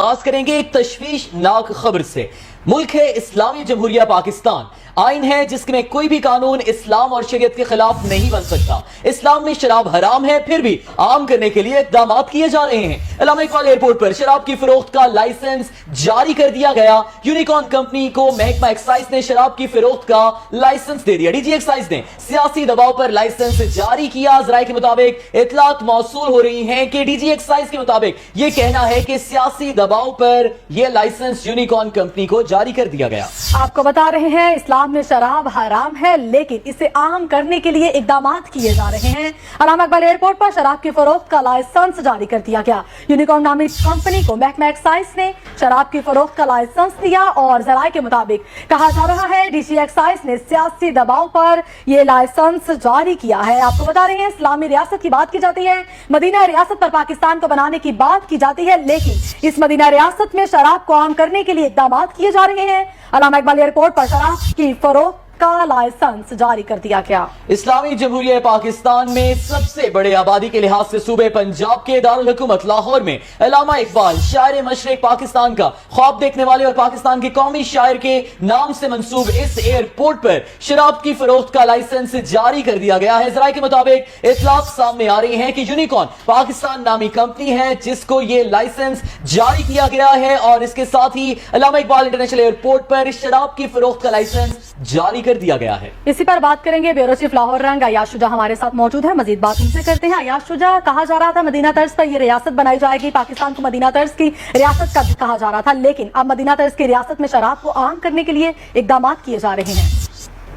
आगाज करेंगे एक तशवीशनाक खबर से। मुल्क है इस्लामी जमहूरिया पाकिस्तान, आइन है जिसमें कोई भी कानून इस्लाम और शरीयत के खिलाफ नहीं बन सकता। इस्लाम में शराब हराम है, फिर भी आम करने के लिए इक़दाम किए जा रहे हैं। अल्लामा इकबाल एयरपोर्ट पर शराब की फरोख्त का लाइसेंस जारी कर दिया गया। यूनिकॉर्न कंपनी को महकमा एक्साइज ने शराब की फरोख्त का लाइसेंस दे दिया। डीजी एक्साइज ने सियासी दबाव पर लाइसेंस जारी किया। जराये के मुताबिक इतलात मौसूल हो रही है कि डीजी एक्साइज के मुताबिक ये कहना है कि सियासी दबाव पर यह लाइसेंस यूनिकॉर्न कंपनी को जारी कर दिया गया। आपको बता रहे हैं इस्लाम में शराब हराम है, लेकिन इसे आम करने के लिए इकदाम किए जा रहे हैं। अल्लामा इकबाल एयरपोर्ट पर शराब की फरोख्त का लाइसेंस जारी कर दिया गया। यूनिकॉर्न नामी कंपनी को महकमा एक्साइज ने शराब की फरोख्त का लाइसेंस दिया और जराये के मुताबिक कहा जा रहा है डीजी एक्साइज ने सियासी दबाव पर यह लाइसेंस जारी किया है। आपको बता रहे हैं इस्लामी रियासत की बात की जाती है, मदीना रियासत पर पाकिस्तान को बनाने की बात की जाती है, लेकिन इस मदीना रियासत में शराब को आम करने के लिए इकदाम किए जा रहे हैं। अल्लामा इकबाल एयरपोर्ट पर शराब की फरोख्त का लाइसेंस जारी कर दिया गया। इस्लामी जमहूरिया पाकिस्तान में सबसे बड़े आबादी के लिहाज से सूबे पंजाब के दारुल हुकूमत लाहौर में अल्लामा इकबाल शायर मशरिक पाकिस्तान का ख्वाब देखने वाले और पाकिस्तान के कौमी शायर के नाम से मंसूब इस एयरपोर्ट पर शराब की फरोख्त का लाइसेंस जारी कर दिया गया है। जराये के मुताबिक इतलाक सामने आ रही है कि यूनिकॉर्न पाकिस्तान नामी कंपनी है जिसको ये लाइसेंस जारी किया गया है और इसके साथ ही अल्लामा इकबाल इंटरनेशनल एयरपोर्ट पर शराब की फरोख्त का लाइसेंस जारी कर दिया गया है। इसी पर बात करेंगे ब्यूरो चीफ लाहौर रंग अयाज शुजा हमारे साथ मौजूद है, मजीद बात उनसे करते हैं। अयाज शुजा, कहा जा रहा था मदीना तर्ज पर यह रियासत बनाई जाएगी, पाकिस्तान को मदीना तर्ज की रियासत का भी कहा जा रहा था, लेकिन अब मदीना तर्ज की रियासत में शराब को आम करने के लिए इकदाम किए जा रहे हैं।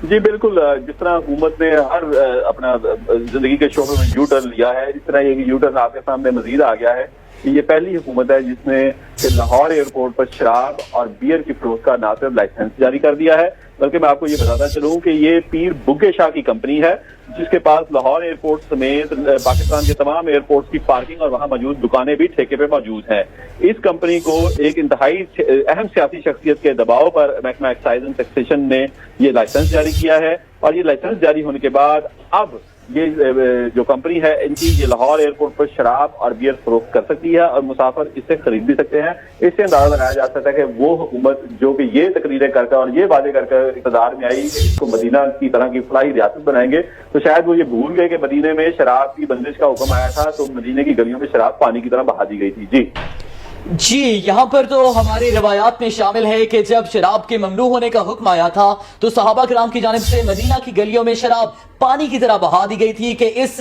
जी बिल्कुल, जिस तरह हुकूमत ने हर अपना जिंदगी के शोबे में यू टर्न लिया है, इस तरह ये यू टर्न आपके सामने मजीद आ गया है। ये पहली हुकूमत है जिसने लाहौर एयरपोर्ट पर शराब और बियर की फरोख्त का ना सिर्फ लाइसेंस जारी कर दिया है, बल्कि मैं आपको ये बताता चलूं कि ये पीर बुग्गे शाह की कंपनी है जिसके पास लाहौर एयरपोर्ट समेत पाकिस्तान के तमाम एयरपोर्ट्स की पार्किंग और वहां मौजूद दुकानें भी ठेके पे मौजूद हैं। इस कंपनी को एक इंतहाई अहम सियासी शख्सियत के दबाव पर महकमा एक्साइज एंड टैक्सेशन ने ये लाइसेंस जारी किया है और ये लाइसेंस जारी होने के बाद अब ये जो कंपनी है इनकी ये लाहौर एयरपोर्ट पर शराब और बियर फरोख्त कर सकती है और मुसाफिर इससे खरीद भी सकते हैं। इससे अंदाजा लगाया जा सकता है कि वो हुकूमत जो कि ये तकरीरें करकर और ये वादे करकर इक़्तिदार में आई कि इसको मदीना की तरह की फलाही रियासत बनाएंगे, तो शायद वो ये भूल गए कि मदीने में शराब की बंदिश का हुक्म आया था तो मदीने की गलियों में शराब पानी की तरह बहा दी गई थी। जी यहाँ पर तो हमारी रवायात में शामिल है कि जब शराब के ममनू होने का हुक्म आया था तो सहाबा किराम की जानिब से मदीना की गलियों में शराब पानी की तरह बहा दी गई थी कि इस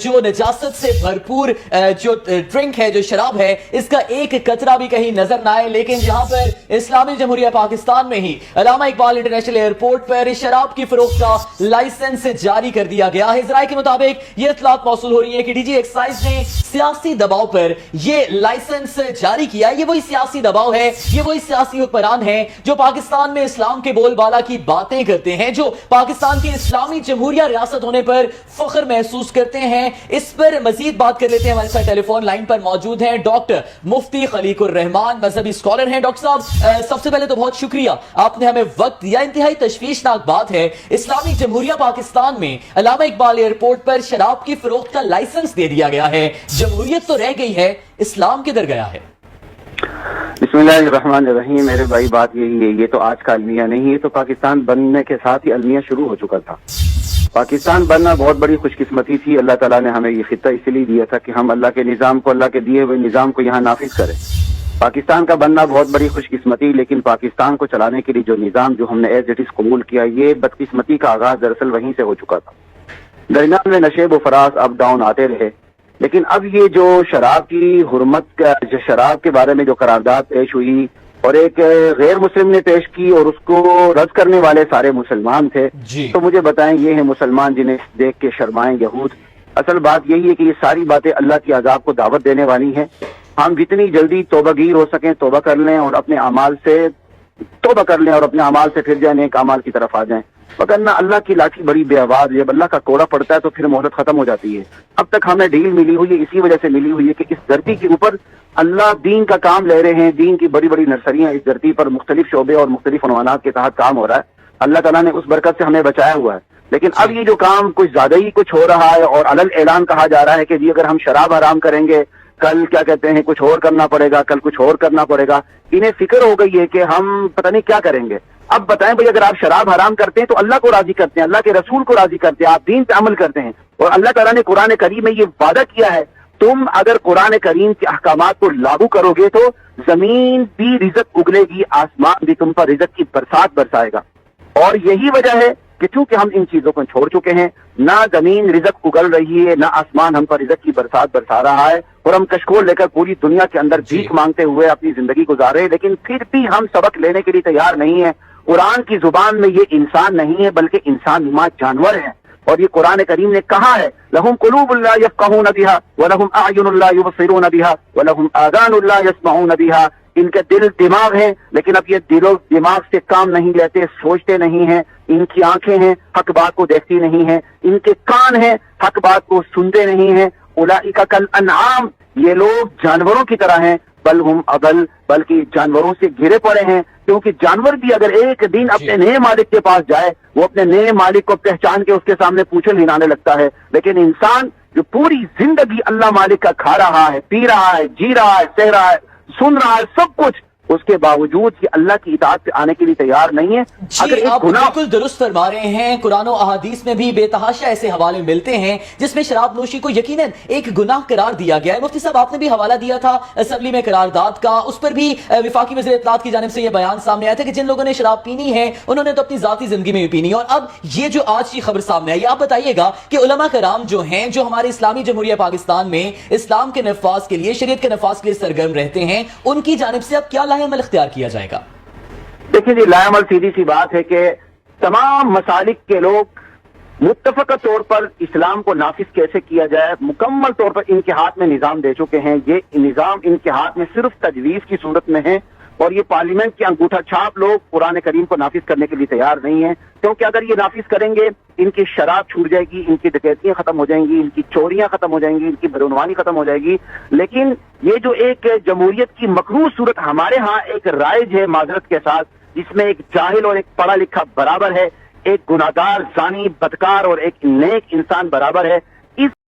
जो नजासत से भरपूर जो ड्रिंक है, जो शराब है, इसका एक कतरा भी कहीं नजर ना आए। लेकिन यहाँ पर इस्लामी जमहूरिया पाकिस्तान में ही अल्लामा इकबाल इंटरनेशनल एयरपोर्ट पर शराब की फरोख्त का लाइसेंस जारी कर दिया गया है। जराये के मुताबिक ये इतलात मौसूल हो रही है कि डीजी एक्साइज ने सियासी दबाव पर ये लाइसेंस जारी किया। ये वही सियासी दबाव है, ये वही सियासी हुक्मरान है जो पाकिस्तान में इस्लाम के बोलबाला की बातें करते हैं, जो पाकिस्तान की इस्लामी जमहूरिया रियासत होने पर फख्र महसूस करते हैं। इस पर मजीद बात कर लेते हैं। हमारे साथ टेलीफोन लाइन पर मौजूद हैं डॉक्टर मुफ्ती खलीकुर रहमान, मजहबी स्कॉलर हैं। डॉक्टर साहब, सबसे पहले तो बहुत शुक्रिया, आपने हमें वक्त दिया। इंतहाई तशवीशनाक बात है, इस्लामी जमहूरिया पाकिस्तान में अल्लामा इकबाल एयरपोर्ट पर शराब की फरोख्त का लाइसेंस दे दिया गया है। जमहूरियत तो रह गई है, इस्लाम किधर गया है? बिस्मिल्लाहिर्रहमानिर्रहीम। मेरे भाई, बात यही है, ये तो आज का अलमिया नहीं है, तो पाकिस्तान बनने के साथ ही अलमिया शुरू हो चुका था। पाकिस्तान बनना बहुत बड़ी खुशकिस्मती थी। अल्लाह ताला ने हमें ये खित्ता इसलिए दिया था कि हम अल्लाह के निज़ाम को, अल्लाह के दिए हुए निज़ाम को यहाँ नाफिज करें। पाकिस्तान का बनना बहुत बड़ी खुशकिस्मती, लेकिन पाकिस्तान को चलाने के लिए जो निज़ाम जो हमने एज इट इज कबूल किया, ये बदकिस्मती का आगाज दरअसल वहीं से हो चुका था। दरमियान में नशेब व फराज अप डाउन आते रहे, लेकिन अब ये जो शराब की हुर्मत का, जो शराब के बारे में जो करारदाद पेश हुई और एक गैर मुस्लिम ने पेश की और उसको रद्द करने वाले सारे मुसलमान थे, तो मुझे बताएं, ये है मुसलमान जिन्हें देख के शर्माएं यहूद। असल बात यही है कि ये सारी बातें अल्लाह की अजाब को दावत देने वाली हैं। हम जितनी जल्दी तौबागीर हो सकें तौबा कर लें और अपने अमाल से तौबा कर लें और अपने अमाल से फिर जाए नेक अमाल की तरफ आ जाएं, वरना अल्लाह की लाठी बड़ी बेआवाज, जब अल्लाह का कोड़ा पड़ता है तो फिर मोहलत खत्म हो जाती है। अब तक हमें डील मिली हुई है, इसी वजह से मिली हुई है कि इस धरती के ऊपर अल्लाह दीन का काम ले रहे हैं। दीन की बड़ी बड़ी नर्सरियां इस धरती पर मुख्तलिफ शोबे और मुख्तलिफ उन्वानात के तहत काम हो रहा है। अल्लाह ताला ने उस बरकत से हमें बचाया हुआ है। लेकिन अब ये जो काम कुछ ज्यादा ही कुछ हो रहा है और अलग ऐलान कहा जा रहा है कि जी अगर हम शराब हराम करेंगे कल क्या कहते हैं कुछ और करना पड़ेगा, कल कुछ और करना पड़ेगा। इन्हें फिक्र हो गई है कि हम पता नहीं क्या करेंगे। अब बताएं भाई, अगर आप शराब हराम करते हैं तो अल्लाह को राजी करते हैं, अल्लाह के रसूल को राजी करते हैं, आप दीन पे अमल करते हैं। और अल्लाह ताला ने कुरान करीम में ये वादा किया है, तुम अगर कुरान करीम के अहकामात को लागू करोगे तो जमीन भी रिज़्क उगलेगी, आसमान भी तुम पर रिज़्क की बरसात बरसाएगा। और यही वजह है कि चूंकि हम इन चीजों को छोड़ चुके हैं, ना जमीन रिज़्क उगल रही है, ना आसमान हम पर रिज़्क की बरसात बरसा रहा है, और हम कशकोल लेकर पूरी दुनिया के अंदर भीख मांगते हुए अपनी जिंदगी गुजार रहे हैं, लेकिन फिर भी हम सबक लेने के लिए तैयार नहीं है। कुरान की जुबान में ये इंसान नहीं है बल्कि इंसान नुमा जानवर है। और ये कुरान करीम ने कहा है, लहुम कुलूबुन ला यफ़क़हून बिहा व लहुम अअयुनुन ला युबसिरून बिहा व लहुम आज़ानुन ला यस्मऊन बिहा। इनके दिल दिमाग हैं, लेकिन अब ये दिलो दिमाग से काम नहीं लेते, सोचते नहीं हैं। इनकी आंखें हैं, हक बात को देखती नहीं हैं। इनके कान हैं, हक बात को सुनते नहीं हैं। उलाइका कल अनआम, ये लोग जानवरों की तरह हैं, बल हुम अबल, बल्कि जानवरों से घिरे पड़े हैं। क्योंकि जानवर भी अगर एक दिन अपने नए मालिक के पास जाए, वो अपने नए मालिक को पहचान के उसके सामने पूंछें हिलाने लगता है। लेकिन इंसान जो पूरी जिंदगी अल्लाह मालिक का खा रहा है, पी रहा है, जी रहा है, सह रहा है, सुन रहा है, सब कुछ, उसके बावजूद ये अल्लाह की इताअत पे आने के लिए तैयार नहीं है। जी, आप बिल्कुल दुरुस्त फरमा रहे हैं। कुरान और अहादीस में भी बेतहाशा ऐसे हवाले मिलते हैं जिसमें शराब नोशी को यकीनन एक गुनाह करार दिया गया है। मुफ्ती साहब, आपने भी हवाला दिया था असेंबली में करारदाद का, उस पर भी विफाकी वज़ीर इत्तलात की जानिब से यह बयान सामने आया था कि जिन लोगों ने शराब पीनी है उन्होंने तो अपनी जाती जिंदगी में भी पीनी है। और अब ये जो आज की खबर सामने आई, आप बताइएगा कि उलमा कराम जो हैं, जो हमारे इस्लामी जमहूरिया पाकिस्तान में इस्लाम के नफाज के लिए, शरीयत के नफाज के लिए सरगर्म रहते हैं, उनकी जानिब से अब क्या लाहेअमल इख्तियार किया जाएगा? देखिए जी, लाएअमल सीधी सी बात है कि तमाम मसालिक के लोग मुत्तफ़क़ा तौर पर इस्लाम को नाफिज कैसे किया जाए मुकम्मल तौर पर इनके हाथ में निज़ाम दे चुके हैं। ये निज़ाम इनके हाथ में सिर्फ तजवीज़ की सूरत में है, और ये पार्लियामेंट के अंगूठा छाप लोग कुरान करीम को नाफिज करने के लिए तैयार नहीं है। क्योंकि अगर ये नाफिज करेंगे, इनकी शराब छूट जाएगी, इनकी डकैतियां खत्म हो जाएंगी, इनकी चोरियां खत्म हो जाएंगी, इनकी बदनवानी खत्म हो जाएगी। लेकिन ये जो एक जमहूरियत की मकरूह सूरत हमारे यहाँ एक राइज है माजरत के साथ, जिसमें एक जाहिल और एक पढ़ा लिखा बराबर है, एक गुनाहगार, जानी, बदकार और एक नेक इंसान बराबर है।